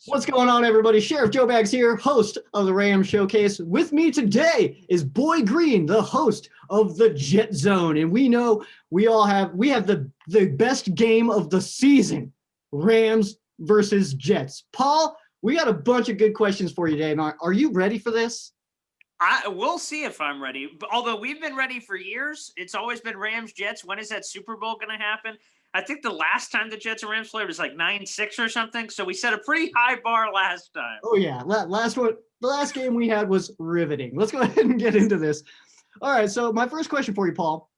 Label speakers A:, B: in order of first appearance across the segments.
A: What's going on, everybody? Sheriff Joe Bags here, host of the Rams Showcase. With me today is Boy Green, the host of the Jet Zone, and we know we have the best game of the season: Rams versus Jets. Paul, we got a bunch of good questions for you today. Are you ready for this?
B: We'll see if I'm ready. Although we've been ready for years, it's always been Rams Jets. When is that Super Bowl going to happen? I think the last time the Jets and Rams played was like 9-6 or something. So we set a pretty high bar last time.
A: Oh yeah, the last game we had was riveting. Let's go ahead and get into this. All right, so my first question for you, Paul.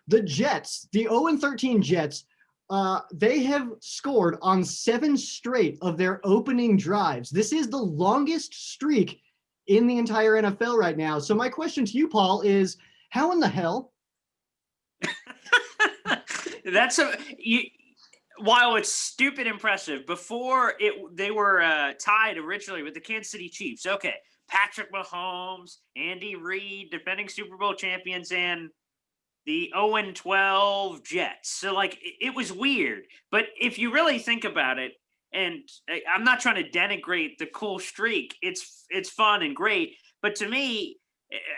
A: The Jets, the 0-13 Jets, they have scored on 7 straight of their opening drives. This is the longest streak in the entire NFL right now. So my question to you, Paul, is how in the hell?
B: While it's stupid impressive, they were tied originally with the Kansas City Chiefs. Okay, Patrick Mahomes, Andy Reid, defending Super Bowl champions, and the 0-12 Jets. So it was weird. But if you really think about it, and I'm not trying to denigrate the cool streak, it's fun and great. But to me,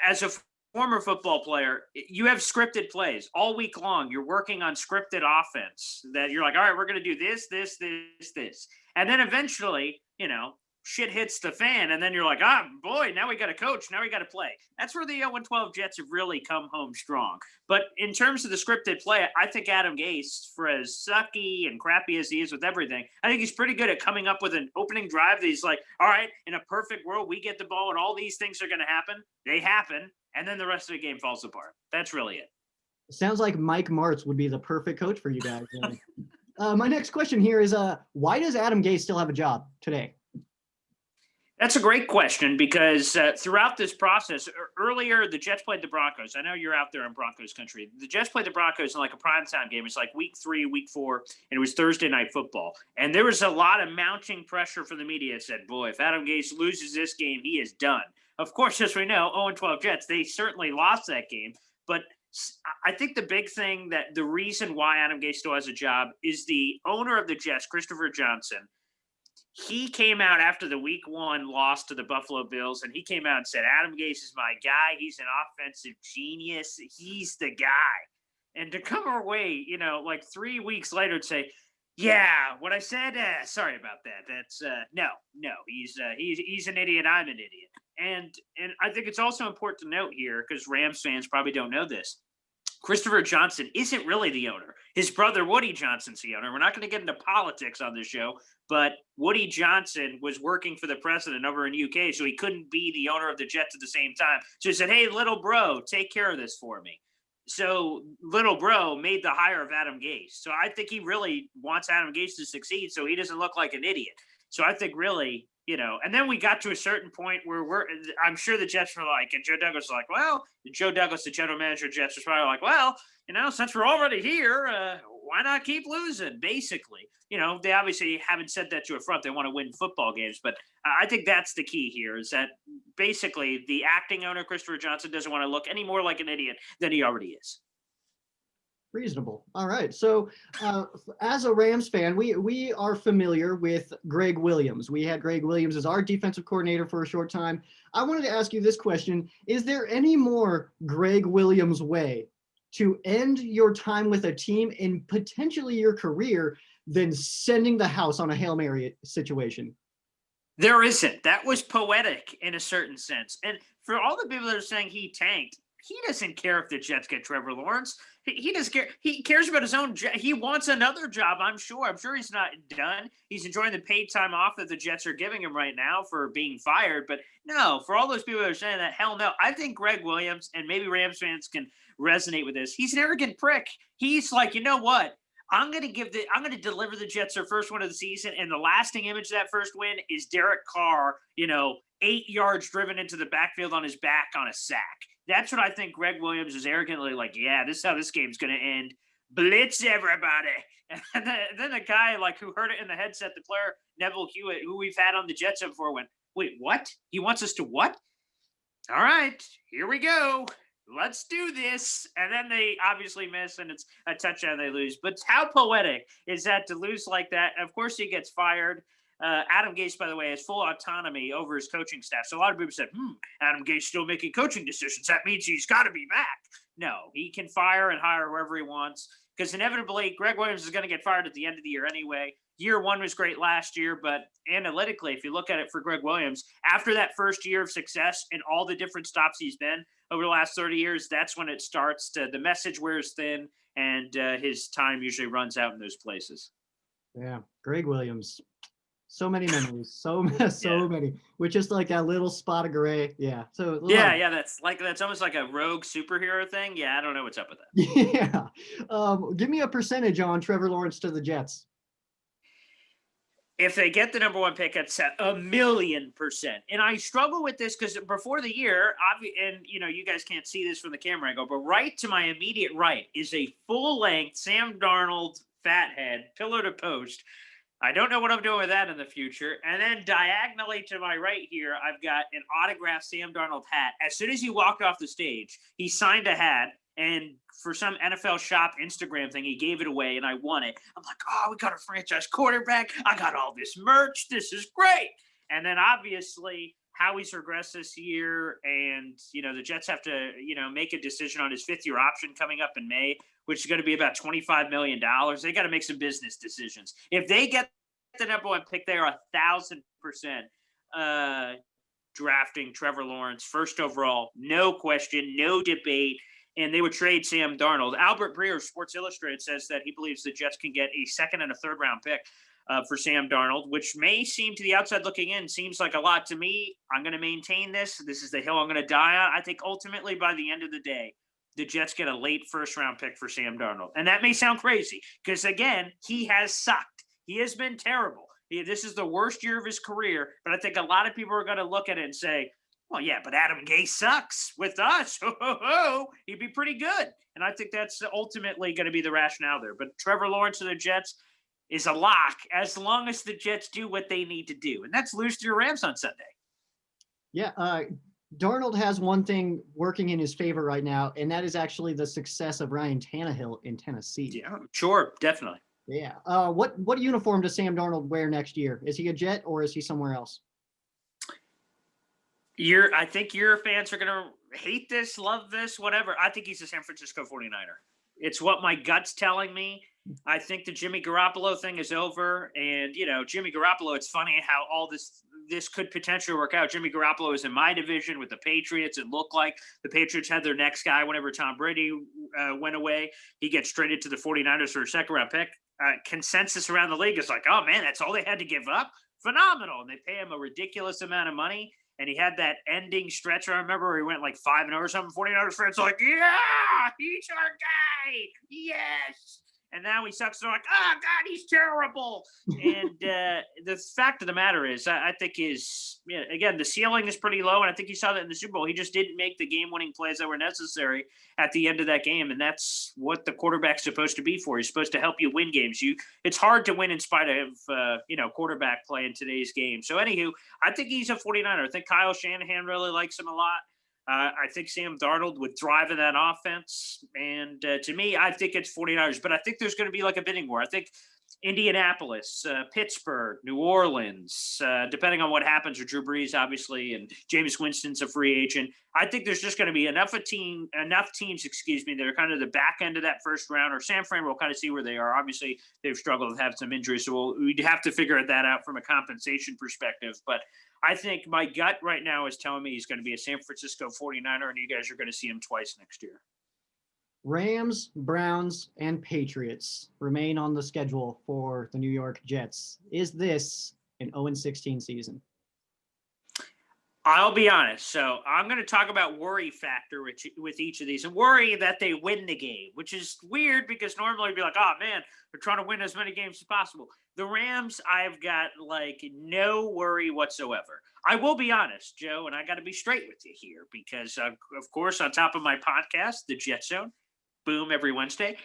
B: as a former football player, you have scripted plays all week long. You're working on scripted offense that you're like, all right, we're going to do this. And then eventually, shit hits the fan. And then you're like, boy, now we got a coach. Now we got to play. That's where the 0-12 Jets have really come home strong. But in terms of the scripted play, I think Adam Gase, for as sucky and crappy as he is with everything, I think he's pretty good at coming up with an opening drive that he's like, all right, in a perfect world, we get the ball and all these things are going to happen. They happen. And then the rest of the game falls apart. That's really it.
A: Sounds like Mike Martz would be the perfect coach for you guys. My next question here is, why does Adam Gase still have a job today?
B: That's a great question because throughout this process, earlier the Jets played the Broncos. I know you're out there in Broncos country. The Jets played the Broncos in like a primetime game. It's like week 3, week 4, and it was Thursday night football. And there was a lot of mounting pressure from the media that said, boy, if Adam Gase loses this game, he is done. Of course, as we know, 0-12 Jets, they certainly lost that game. But I think the big thing that the reason why Adam Gase still has a job is the owner of the Jets, Christopher Johnson. He came out after the week 1 loss to the Buffalo Bills, and he came out and said, Adam Gase is my guy. He's an offensive genius. He's the guy. And to come away, 3 weeks later to say, yeah, what I said, sorry about that. That's no, he's an idiot. I'm an idiot. And I think it's also important to note here, because Rams fans probably don't know this, Christopher Johnson isn't really the owner. His brother, Woody Johnson's the owner. We're not going to get into politics on this show, but Woody Johnson was working for the president over in UK, so he couldn't be the owner of the Jets at the same time. So he said, hey, little bro, take care of this for me. So little bro made the hire of Adam Gase. So I think he really wants Adam Gase to succeed so he doesn't look like an idiot. So I think really, and then we got to a certain point where I'm sure the Jets were like, and Joe Douglas was like, well, Joe Douglas, the general manager of the Jets, was probably like, well, since we're already here, why not keep losing, basically? They obviously haven't said that to a front. They want to win football games. But I think that's the key here is that basically the acting owner, Christopher Johnson, doesn't want to look any more like an idiot than he already is.
A: Reasonable. All right. So as a Rams fan, we are familiar with Greg Williams. We had Greg Williams as our defensive coordinator for a short time. I wanted to ask you this question. Is there any more Greg Williams way to end your time with a team and potentially your career than sending the house on a Hail Mary situation?
B: There isn't. That was poetic in a certain sense. And for all the people that are saying he tanked, he doesn't care if the Jets get Trevor Lawrence. He doesn't care. He cares about his own job. He wants another job, I'm sure. I'm sure he's not done. He's enjoying the paid time off that the Jets are giving him right now for being fired. But no, for all those people that are saying that, hell no. I think Greg Williams, and maybe Rams fans can resonate with this, he's an arrogant prick. He's like, you know what? I'm going to deliver the Jets their first win of the season, and the lasting image of that first win is Derek Carr, 8 yards driven into the backfield on his back on a sack. That's what I think Greg Williams is arrogantly like, yeah, this is how this game's going to end. Blitz everybody. And then a guy who heard it in the headset, the player Neville Hewitt, who we've had on the Jets before, went, wait, what? He wants us to what? All right, here we go. Let's do this. And then they obviously miss, and it's a touchdown they lose. But how poetic is that to lose like that? Of course he gets fired. Adam Gase, by the way, has full autonomy over his coaching staff. So a lot of people said, Adam Gase still making coaching decisions. That means he's got to be back. No, he can fire and hire whoever he wants because inevitably Greg Williams is going to get fired at the end of the year anyway. Year one was great last year, but analytically, if you look at it for Greg Williams, after that first year of success and all the different stops he's been over the last 30 years, that's when it starts to, the message wears thin and his time usually runs out in those places.
A: Yeah, Greg Williams. So many memories, so
B: Yeah.
A: many, with just like that little spot of gray. Yeah. So
B: Yeah, that's almost like a rogue superhero thing. Yeah, I don't know what's up with that.
A: Yeah. Give me a percentage on Trevor Lawrence to the Jets.
B: If they get the number one pick, it's 1,000,000%. And I struggle with this because before the year, and you guys can't see this from the camera angle, but right to my immediate right is a full-length Sam Darnold fathead, pillar to post. I don't know what I'm doing with that in the future. And then diagonally to my right here, I've got an autographed Sam Darnold hat. As soon as he walked off the stage, he signed a hat. And for some NFL shop Instagram thing, he gave it away and I won it. I'm like, oh, we got a franchise quarterback. I got all this merch. This is great. And then obviously Howie's regressed this year. And, the Jets have to, make a decision on his fifth-year option coming up in May, which is going to be about $25 million. They got to make some business decisions. If they get the number one pick, they are 1,000% drafting Trevor Lawrence first overall. No question, no debate. And they would trade Sam Darnold. Albert Breer of Sports Illustrated says that he believes the Jets can get a second and a third round pick for Sam Darnold, which may seem to the outside looking in, seems like a lot to me. I'm going to maintain this. This is the hill I'm going to die on. I think ultimately by the end of the day, the Jets get a late first round pick for Sam Darnold. And that may sound crazy because, again, he has sucked. He has been terrible. This is the worst year of his career. But I think a lot of people are going to look at it and say, well, yeah, but Adam Gase sucks with us. He'd be pretty good. And I think that's ultimately going to be the rationale there. But Trevor Lawrence of the Jets is a lock as long as the Jets do what they need to do. And that's lose to your Rams on Sunday.
A: Yeah. Darnold has one thing working in his favor right now, and that is actually the success of Ryan Tannehill in Tennessee.
B: Yeah, sure. Definitely.
A: Yeah. What uniform does Sam Darnold wear next year? Is he a Jet or is he somewhere else?
B: I think your fans are going to hate this, love this, whatever. I think he's a San Francisco 49er. It's what my gut's telling me. I think the Jimmy Garoppolo thing is over. And, Jimmy Garoppolo, it's funny how all this could potentially work out. Jimmy Garoppolo is in my division with the Patriots. It looked like the Patriots had their next guy whenever Tom Brady went away. He gets traded to the 49ers for a second-round pick. Consensus around the league is like, oh, man, that's all they had to give up? Phenomenal. And they pay him a ridiculous amount of money. And he had that ending stretch. I remember where he went like 5-0 or something. 49ers fans like, yeah, he's our guy. Yes. And now he sucks. They're like, oh, God, he's terrible. And the fact of the matter is, I think again, the ceiling is pretty low. And I think you saw that in the Super Bowl. He just didn't make the game-winning plays that were necessary at the end of that game. And that's what the quarterback's supposed to be for. He's supposed to help you win games. It's hard to win in spite of, quarterback play in today's game. So, anywho, I think he's a 49er. I think Kyle Shanahan really likes him a lot. I think Sam Darnold would thrive in that offense. And to me, I think it's 49ers. But I think there's going to be like a bidding war. I think Indianapolis, Pittsburgh, New Orleans, depending on what happens with Drew Brees, obviously, and Jameis Winston's a free agent. I think there's just going to be enough teams, that are kind of the back end of that first round, or San Fran will kind of see where they are. Obviously, they've struggled with having some injuries, so we'd have to figure that out from a compensation perspective. But I think my gut right now is telling me he's going to be a San Francisco 49er, and you guys are going to see him twice next year.
A: Rams, Browns, and Patriots remain on the schedule for the New York Jets. Is this an 0-16 season?
B: I'll be honest. So I'm going to talk about worry factor with each of these, and worry that they win the game, which is weird because normally you'd be like, oh, man, they're trying to win as many games as possible. The Rams, I've got no worry whatsoever. I will be honest, Joe, and I got to be straight with you here because, of course, on top of my podcast, The Jet Zone, boom, every Wednesday.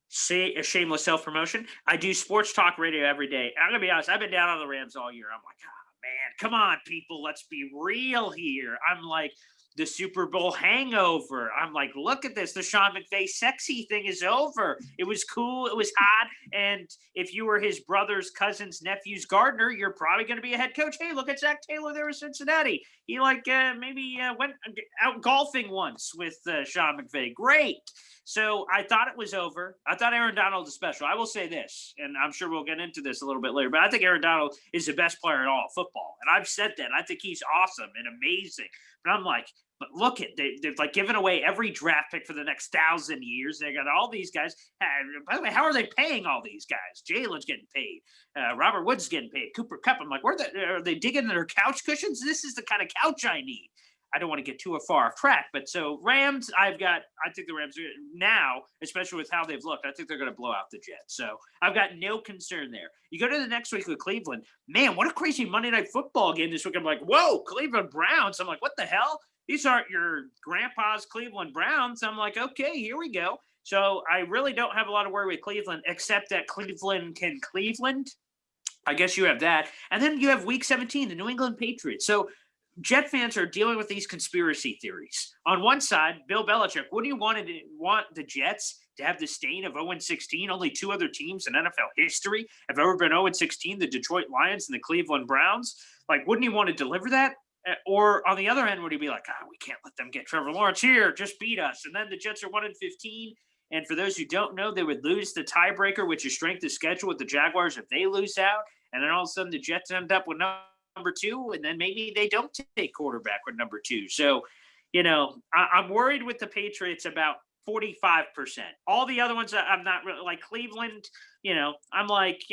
B: Say a shameless self-promotion. I do sports talk radio every day. I'm going to be honest. I've been down on the Rams all year. I'm like, man, come on, people. Let's be real here. I'm like, the Super Bowl hangover. I'm like, look at this. The Sean McVay sexy thing is over. It was cool. It was hot. And if you were his brother's cousin's nephew's gardener, you're probably going to be a head coach. Hey, look at Zach Taylor there in Cincinnati. He maybe went out golfing once with Sean McVay. Great. So I thought it was over. I thought Aaron Donald is special. I will say this, and I'm sure we'll get into this a little bit later, but I think Aaron Donald is the best player in all of football. And I've said that. I think he's awesome and amazing. But I'm like, but look at they've like given away every draft pick for the next 1,000 years. They got all these guys. By the way, how are they paying all these guys? Jalen's getting paid. Robert Woods is getting paid. Cooper Kupp. I'm like, are they digging their couch cushions? This is the kind of couch I need. I don't want to get too far off track, but so Rams, I think the Rams now, especially with how they've looked, I think they're going to blow out the Jets. So I've got no concern there. You go to the next week with Cleveland, man, what a crazy Monday Night Football game this week. I'm like, whoa, Cleveland Browns. I'm like, what the hell? These aren't your grandpa's Cleveland Browns. I'm like, okay, here we go. So I really don't have a lot of worry with Cleveland, except that Cleveland can Cleveland. I guess you have that. And then you have week 17, the New England Patriots. So Jet fans are dealing with these conspiracy theories. On one side, Bill Belichick, wouldn't you want the Jets to have the stain of 0-16? Only two other teams in NFL history have ever been 0-16, the Detroit Lions and the Cleveland Browns. Like, wouldn't you want to deliver that? Or on the other end, would he be like, we can't let them get Trevor Lawrence here, just beat us. And then the Jets are 1-15. And for those who don't know, they would lose the tiebreaker, which is strength of schedule with the Jaguars if they lose out. And then all of a sudden the Jets end up with number 2, and then maybe they don't take quarterback with number 2. So, I'm worried with the Patriots about 45%. All the other ones, I'm not really like Cleveland. I'm like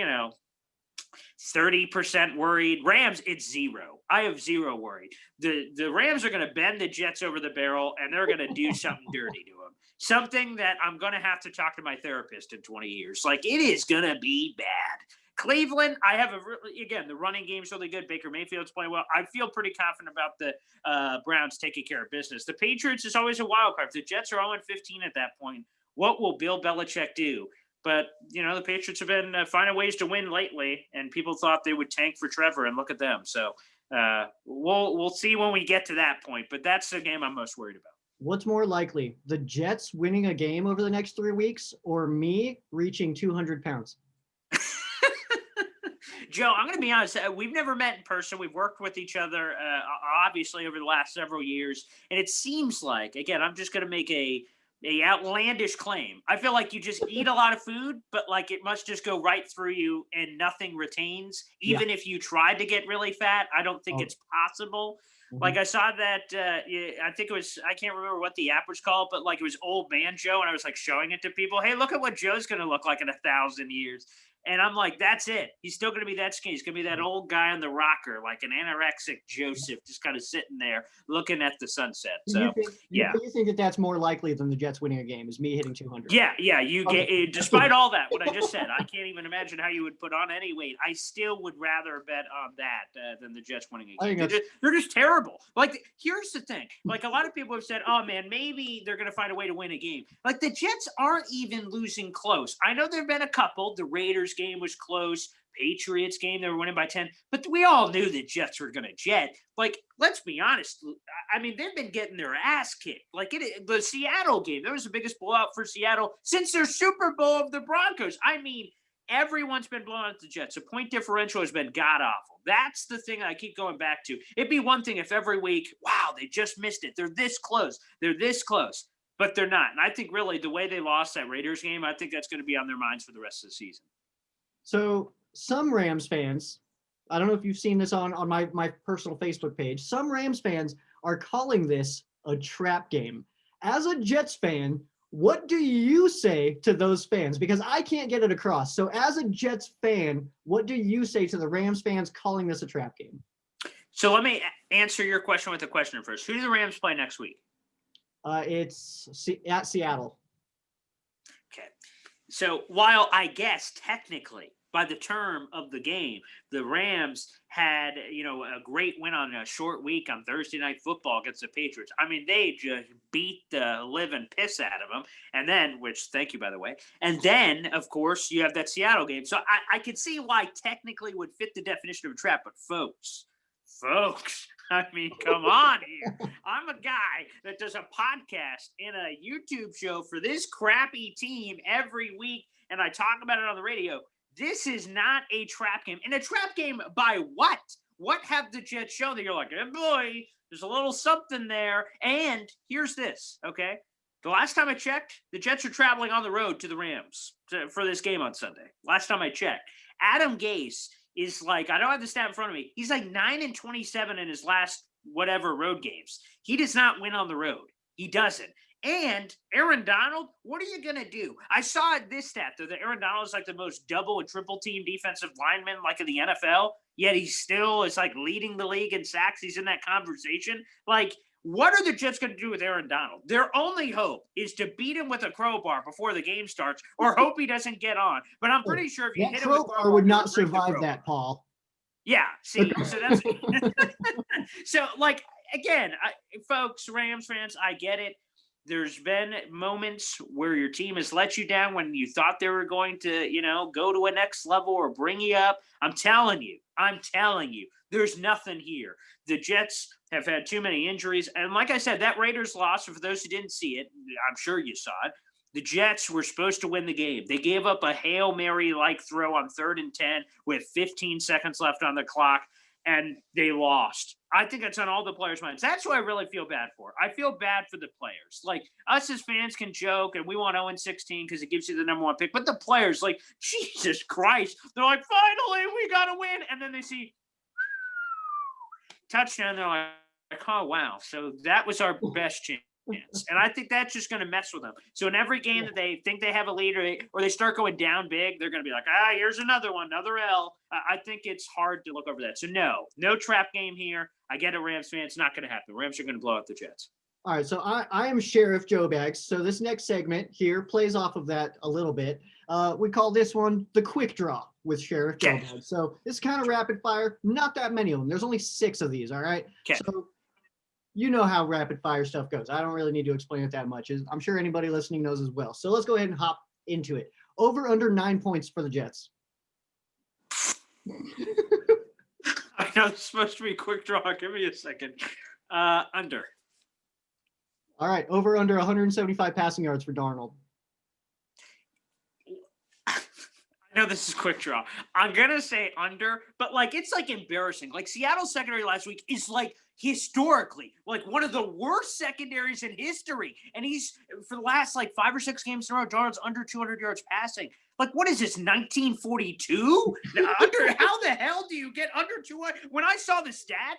B: 30% worried. Rams, it's 0. I have 0 worried. The Rams are going to bend the Jets over the barrel, and they're going to do something dirty to them. Something that I'm going to have to talk to my therapist in 20 years. Like, it is going to be bad. Cleveland, I have the running game's really good. Baker Mayfield's playing well. I feel pretty confident about the Browns taking care of business. The Patriots is always a wild card. If the Jets are 0-15 at that point, what will Bill Belichick do? But, the Patriots have been finding ways to win lately, and people thought they would tank for Trevor, and look at them. So we'll see when we get to that point, but that's the game I'm most worried about.
A: What's more likely, the Jets winning a game over the next 3 weeks or me reaching 200 pounds?
B: Joe, I'm going to be honest. We've never met in person. We've worked with each other, obviously, over the last several years. And it seems like, again, I'm just going to make a outlandish claim. I feel like you just eat a lot of food, but like it must just go right through you and nothing retains. Even if you tried to get really fat, I don't think it's possible. Mm-hmm. Like I saw that, I think it was, I can't remember what the app was called, but like it was Old Man Joe. And I was like showing it to people. Hey, look at what Joe's going to look like in 1,000 years. And I'm like, that's it. He's still going to be that skinny. He's going to be that old guy on the rocker, like an anorexic Joseph, just kind of sitting there looking at the sunset. So,
A: you think that that's more likely than the Jets winning a game is me hitting 200?
B: Yeah. You get, despite all that, what I just said, I can't even imagine how you would put on any weight. I still would rather bet on that than the Jets winning a game. They're just terrible. Like, here's the thing. Like, a lot of people have said, oh, man, maybe they're going to find a way to win a game. Like, the Jets aren't even losing close. I know there have been a couple. The Raiders game was close. Patriots game, they were winning by 10. But we all knew the Jets were going to jet. Like, let's be honest. I mean, they've been getting their ass kicked. Like, the Seattle game, that was the biggest blowout for Seattle since their Super Bowl of the Broncos. I mean, everyone's been blowing out the Jets. The point differential has been god-awful. That's the thing I keep going back to. It'd be one thing if every week, wow, they just missed it. They're this close. They're this close. But they're not. And I think really the way they lost that Raiders game, I think that's going to be on their minds for the rest of the season.
A: So some Rams fans, I don't know if you've seen this on my personal Facebook page, some Rams fans are calling this a trap game. As a Jets fan, what do you say to those fans? Because I can't get it across. So as a Jets fan, what do you say to the Rams fans calling this a trap game?
B: So let me answer your question with a question first. Who do the Rams play next week?
A: It's at Seattle.
B: Okay. So while I guess technically by the term of the game, the Rams had, a great win on a short week on Thursday Night Football against the Patriots. I mean, they just beat the living piss out of them. And then, thank you, by the way. And then, of course, you have that Seattle game. So I could see why technically would fit the definition of a trap. But folks, Folks, I mean, come on here. I'm a guy that does a podcast and a YouTube show for this crappy team every week, and I talk about it on the radio. This is not a trap game. And a trap game by what? What have the Jets shown that you're like, oh boy, there's a little something there? And here's this, okay? The last time I checked, the Jets are traveling on the road to the Rams for this game on Sunday. Last time I checked. Adam Gase is like, I don't have the stat in front of me. He's like 9-27 in his last whatever road games. He does not win on the road. He doesn't. And Aaron Donald, what are you going to do? I saw this stat, though, that Aaron Donald is like the most double and triple team defensive lineman like in the NFL, yet he still is like leading the league in sacks. He's in that conversation. Like, what are the Jets going to do with Aaron Donald? Their only hope is to beat him with a crowbar before the game starts or hope he doesn't get on. But I'm pretty sure if you hit him with a crowbar,
A: would not survive that, Paul.
B: Yeah, see, so that's so like again, folks, Rams fans, I get it. There's been moments where your team has let you down when you thought they were going to, go to a next level or bring you up. I'm telling you, there's nothing here. The Jets have had too many injuries. And like I said, that Raiders loss, for those who didn't see it, I'm sure you saw it. The Jets were supposed to win the game. They gave up a Hail Mary-like throw on 3rd and 10 with 15 seconds left on the clock, and they lost. I think it's on all the players' minds. That's what I really feel bad for. I feel bad for the players. Like, us as fans can joke, and we want 0-16 because it gives you the number one pick. But the players, like, Jesus Christ, they're like, finally, we got to win. And then they see touchdown. They're like, oh, wow. So that was our best chance. And I think that's just going to mess with them. So in every game that they think they have a lead or they start going down big, they're going to be like, here's another one, another L. I think it's hard to look over that. So no trap game here. I get a Rams fan. It's not going to happen. Rams are going to blow out the Jets.
A: All right, so I am Sheriff Joe Bags. So this next segment here plays off of that a little bit. We call this one the quick draw with Sheriff Joe Bags. So it's kind of rapid fire. Not that many of them. There's only 6 of these, all right?
B: Okay.
A: So you know how rapid fire stuff goes. I don't really need to explain it that much. I'm sure anybody listening knows as well. So let's go ahead and hop into it. Over under 9 points for the Jets.
B: I know it's supposed to be quick draw. Give me a second. Under.
A: All right. Over under 175 passing yards for Darnold.
B: I know this is quick draw. I'm going to say under, but it's embarrassing. Seattle's secondary last week is historically one of the worst secondaries in history. And he's for the last 5 or 6 games in a row, Darnold's under 200 yards passing. What is this, 1942? How the hell do you get under 200? When I saw the stat,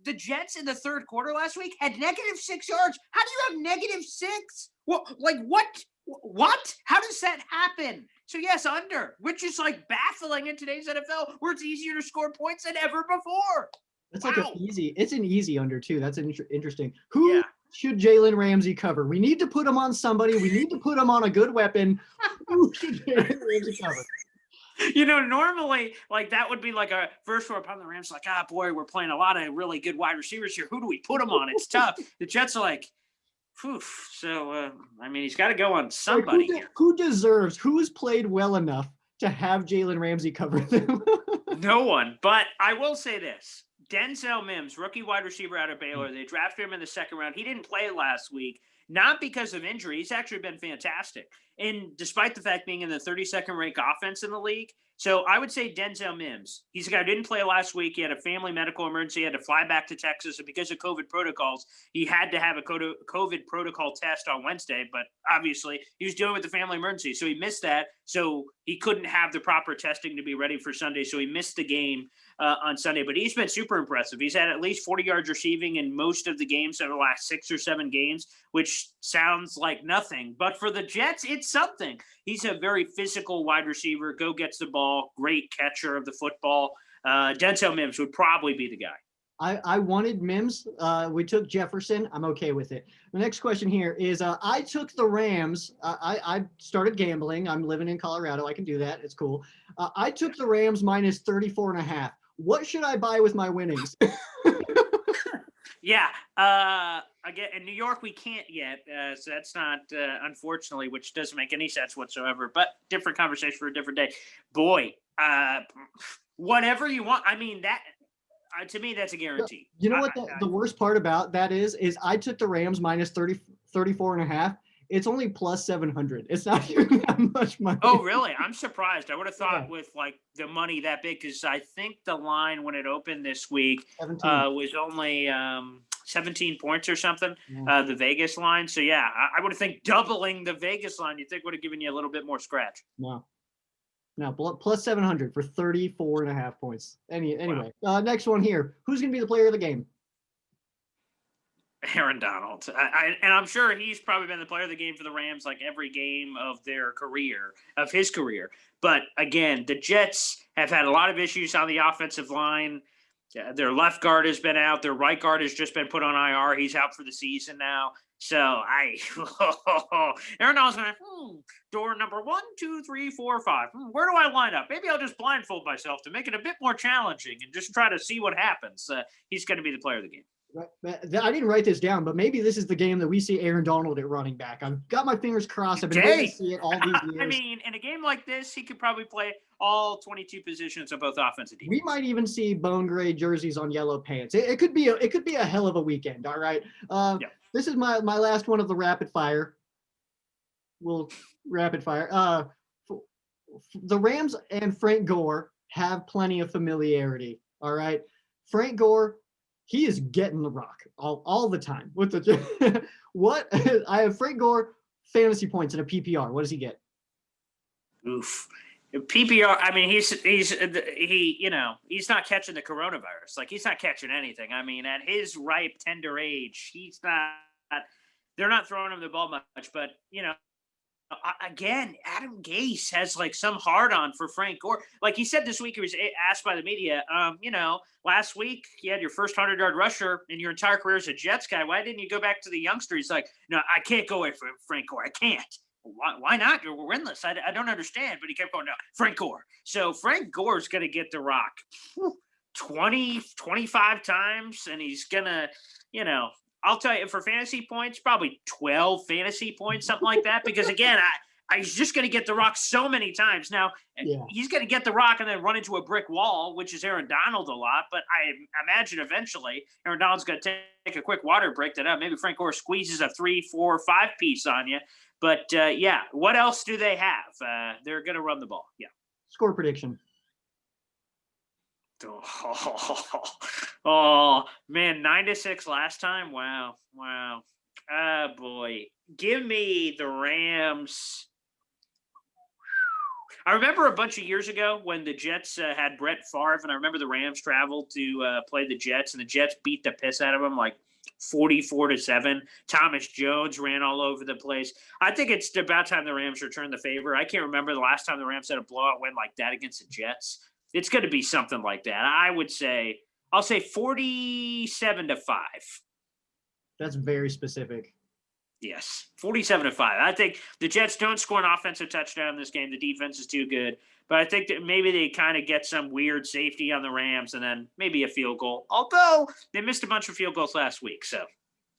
B: the Jets in the third quarter last week had -6 yards. How do you have -6? What? What? How does that happen? So yes, under, which is baffling in today's NFL, where it's easier to score points than ever before.
A: It's it's an easy under too. That's interesting. Who should Jalen Ramsey cover? We need to put him on somebody. We need to put him on a good weapon. Who should Jalen Ramsey cover?
B: Normally, that would be a first for upon the Rams, boy, we're playing a lot of really good wide receivers here. Who do we put him on? It's tough. The Jets are phew. So, he's got to go on somebody here.
A: Who's played well enough to have Jalen Ramsey cover them?
B: No one. But I will say this. Denzel Mims, rookie wide receiver out of Baylor. They drafted him in the 2nd round. He didn't play last week, not because of injury. He's actually been fantastic. And despite the fact being in the 32nd ranked offense in the league. So I would say Denzel Mims. He's a guy who didn't play last week. He had a family medical emergency. He had to fly back to Texas. And because of COVID protocols, he had to have a COVID protocol test on Wednesday. But obviously, he was dealing with the family emergency. So he missed that. So he couldn't have the proper testing to be ready for Sunday. So he missed the game on Sunday. But he's been super impressive. He's had at least 40 yards receiving in most of the games in the last 6 or 7 games, which sounds like nothing. But for the Jets, it's something. He's a very physical wide receiver. Go gets the ball. Great catcher of the football. Denzel Mims would probably be the guy.
A: I wanted Mims. We took Jefferson. I'm okay with it. The next question here is I took the Rams. I started gambling. I'm living in Colorado. I can do that. It's cool. I took the Rams minus 34.5. What should I buy with my winnings?
B: Yeah. Again, in New York, we can't yet. So that's not, unfortunately, which doesn't make any sense whatsoever. But different conversation for a different day. Boy, whatever you want. To me, that's a guarantee.
A: You know what the worst part about that is I took the Rams minus 34.5. It's only plus 700. It's not even that much money.
B: Oh, really? I'm surprised. I would have thought with like the money that big, because I think the line when it opened this week
A: 17.
B: was only 17 points or something,
A: Yeah.
B: the Vegas line. So, yeah, I would have think doubling the Vegas line, you think would have given you a little bit more scratch.
A: No, plus 700 for 34.5 points. Anyway, next one here. Who's going to be the player of the game?
B: Aaron Donald. And I'm sure he's probably been the player of the game for the Rams like every game of his career. But again, the Jets have had a lot of issues on the offensive line. Their left guard has been out. Their right guard has just been put on IR. He's out for the season now. So Aaron Donald's going door number 1, 2, 3, 4, 5. Where do I line up? Maybe I'll just blindfold myself to make it a bit more challenging and just try to see what happens. He's going to be the player of the game.
A: Right. I didn't write this down, but maybe this is the game that we see Aaron Donald at running back. I've got my fingers crossed. I've been waiting to see it all these years.
B: I mean, in a game like this, he could probably play all 22 positions of both offense and defense.
A: We might even see bone gray jerseys on yellow pants. It could be a hell of a weekend. All right. This is my last one of the rapid fire. We'll rapid fire. The Rams and Frank Gore have plenty of familiarity. All right. Frank Gore, he is getting the rock all the time. With the what I have Frank Gore fantasy points in a PPR. What does he get?
B: Oof. PPR. I mean, he's not catching the coronavirus. Like, he's not catching anything. I mean, at his ripe, tender age, he's not. They're not throwing him the ball much. But again, Adam Gase has like some hard on for Frank Gore. Like he said this week, he was asked by the media, last week you had your first 100-yard rusher in your entire career as a Jets guy. Why didn't you go back to the youngster? He's like, no, I can't go away from Frank Gore. I can't. Why not? You're winless. I don't understand. But he kept going, no, Frank Gore. So Frank Gore's going to get the rock 20, 25 times, and he's going to, I'll tell you, for fantasy points, probably 12 fantasy points, something like that. Because, again, he's just going to get the rock so many times. Now, he's going to get the rock and then run into a brick wall, which is Aaron Donald a lot. But I imagine eventually Aaron Donald's going to take a quick water break that up. Maybe Frank Gore squeezes a 3, 4, 5 piece on you. But, what else do they have? They're going to run the ball. Yeah.
A: Score prediction.
B: Oh man, 9-6 last time. Wow. Oh boy, give me the Rams. I remember a bunch of years ago when the Jets had Brett Favre, and I remember the Rams traveled to play the Jets, and the Jets beat the piss out of them, like 44-7. Thomas Jones ran all over the place. I think it's about time the Rams return the favor. I can't remember the last time the Rams had a blowout win like that against the Jets. It's going to be something like that. I'll say 47-5.
A: That's very specific.
B: Yes, 47-5. I think the Jets don't score an offensive touchdown in this game. The defense is too good. But I think that maybe they kind of get some weird safety on the Rams and then maybe a field goal. Although they missed a bunch of field goals last week, so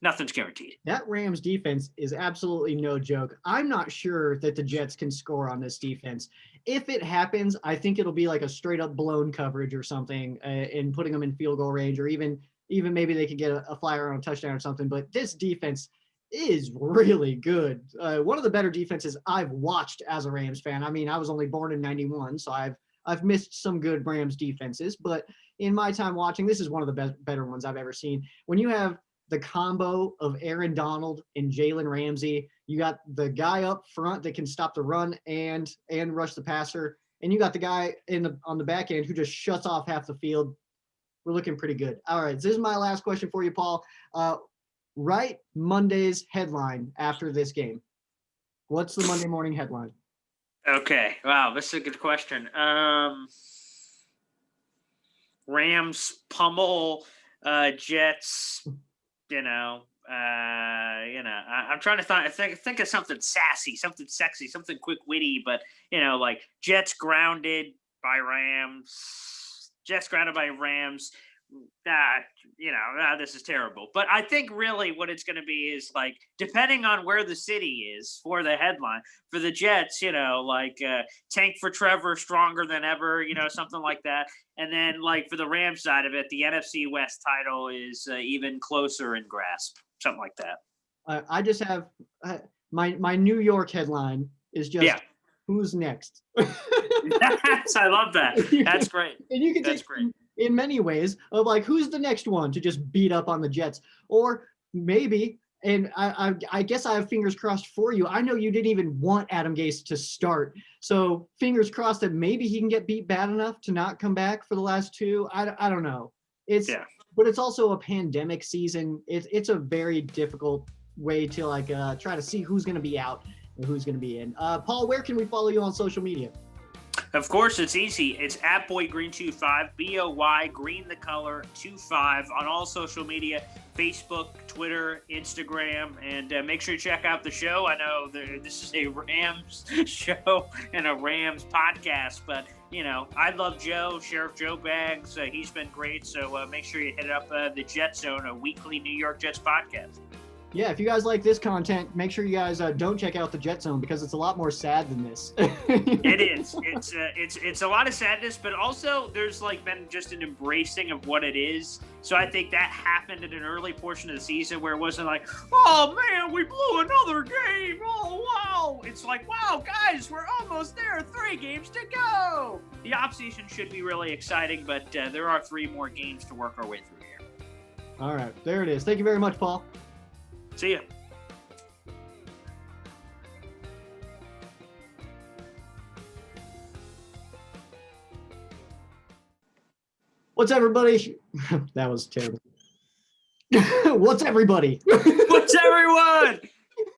B: nothing's guaranteed.
A: That Rams defense is absolutely no joke. I'm not sure that the Jets can score on this defense. If it happens, I think it'll be like a straight up blown coverage or something, and putting them in field goal range, or even maybe they could get a flyer on a touchdown or something. But this defense is really good. One of the better defenses I've watched as a Rams fan. I mean, I was only born in '91, so I've missed some good Rams defenses, but in my time watching, this is one of the better ones I've ever seen. When you have the combo of Aaron Donald and Jalen Ramsey, you got the guy up front that can stop the run and rush the passer, and you got the guy on the back end who just shuts off half the field. We're looking pretty good. All right, so this is my last question for you, Paul. Write Monday's headline after this game. What's the Monday morning headline?
B: Okay. Wow, this is a good question. Rams pummel Jets. I'm trying to think of something sassy, something sexy, something quick witty, but like Jets grounded by Rams. this is terrible. But I think really what it's going to be is like, depending on where the city is for the headline for the Jets, tank for Trevor, stronger than ever, something like that. And then like for the Rams side of it, the NFC West title is even closer in grasp, something like that.
A: I just have my New York headline is just who's next.
B: I love that. That's great.
A: And you can
B: That's
A: take
B: great.
A: in many ways of like who's the next one to just beat up on the Jets, or maybe. And I guess I have fingers crossed for you. I know you didn't even want Adam Gase to start, so fingers crossed that maybe he can get beat bad enough to not come back for the last two. I don't know. But it's also a pandemic season. It's a very difficult way to like try to see who's going to be out and who's going to be in. Paul, where can we follow you on social media?
B: Of course, it's easy. It's at BoyGreen25, BOY Green the Color 25 on all social media, Facebook, Twitter, Instagram, and make sure you check out the show. I know this is a Rams show and a Rams podcast, but I love Joe, Sheriff Joe Baggs. He's been great, so make sure you hit up the Jet Zone, a weekly New York Jets podcast.
A: Yeah, if you guys like this content, make sure you guys don't check out the Jet Zone because it's a lot more sad than this.
B: It is. It's a lot of sadness, but also there's like been just an embracing of what it is. So I think that happened in an early portion of the season where it wasn't like, oh man, we blew another game. Oh wow. It's like, wow, guys, we're almost there. 3 games to go. The offseason should be really exciting, but there are 3 more games to work our way through here.
A: All right, there it is. Thank you very much, Paul.
B: See ya.
A: What's everybody? That was terrible. What's everybody?
B: What's everyone?